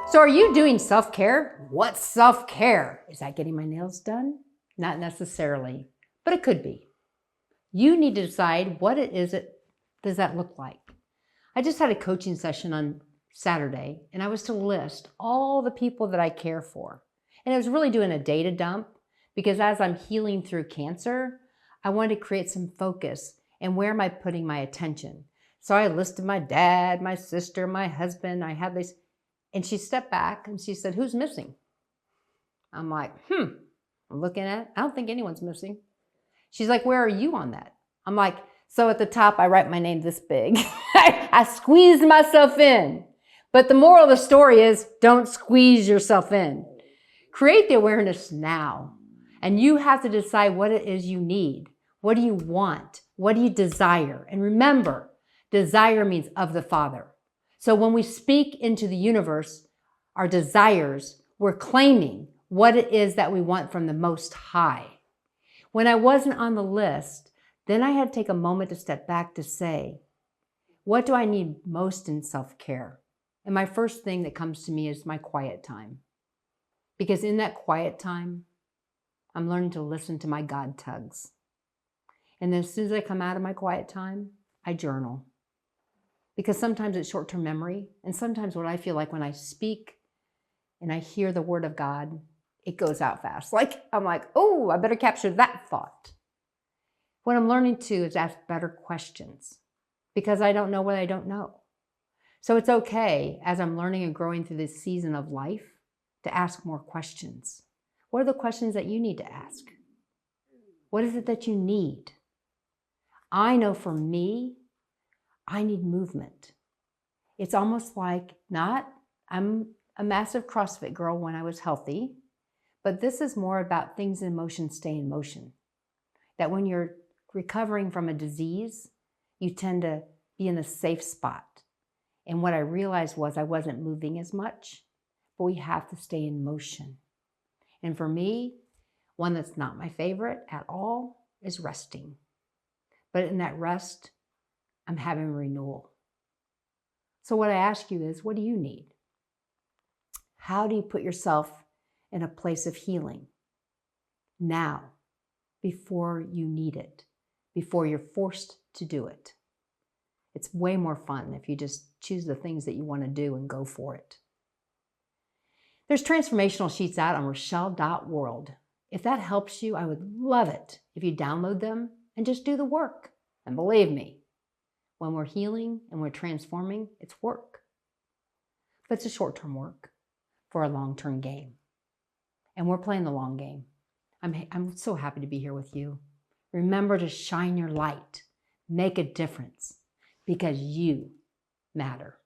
So are you doing self-care? What's self-care? Is that getting my nails done? Not necessarily, but it could be. You need to decide what it is does that look like. I just had a coaching session on Saturday, and I was to list all the people that I care for. And I was really doing a data dump because as I'm healing through cancer, I wanted to create some focus and where am I putting my attention. So I listed my dad, my sister, my husband. I had this, and she stepped back and she said, "Who's missing?" I'm like, I'm looking at it. I don't think anyone's missing. She's like, "Where are you on that?" I'm like, so at the top, I write my name this big. I squeezed myself in. But the moral of the story is don't squeeze yourself in. Create the awareness now. And you have to decide what it is you need. What do you want? What do you desire? And remember, desire means of the Father. So when we speak into the universe, our desires, we're claiming what it is that we want from the Most High. When I wasn't on the list, then I had to take a moment to step back to say, what do I need most in self-care? And my first thing that comes to me is my quiet time. Because in that quiet time, I'm learning to listen to my God tugs. And then as soon as I come out of my quiet time, I journal. Because sometimes it's short-term memory, and sometimes what I feel like when I speak and I hear the word of God, it goes out fast. I'm like, oh, I better capture that thought. What I'm learning to is ask better questions because I don't know what I don't know. So it's okay as I'm learning and growing through this season of life to ask more questions. What are the questions that you need to ask? What is it that you need? I know for me, I need movement. It's almost like I'm a massive CrossFit girl when I was healthy, but this is more about things in motion stay in motion. That when you're recovering from a disease, you tend to be in a safe spot. And what I realized was I wasn't moving as much, but we have to stay in motion. And for me, one that's not my favorite at all is resting. But in that rest, I'm having renewal. So what I ask you is, what do you need? How do you put yourself in a place of healing now, before you need it, before you're forced to do it? It's way more fun if you just choose the things that you want to do and go for it. There's transformational sheets out on Rochelle.world. If that helps you, I would love it if you download them and just do the work. And believe me, when we're healing and we're transforming, it's work. But it's a short-term work for a long-term game. And we're playing the long game. I'm so happy to be here with you. Remember to shine your light, make a difference, because you matter.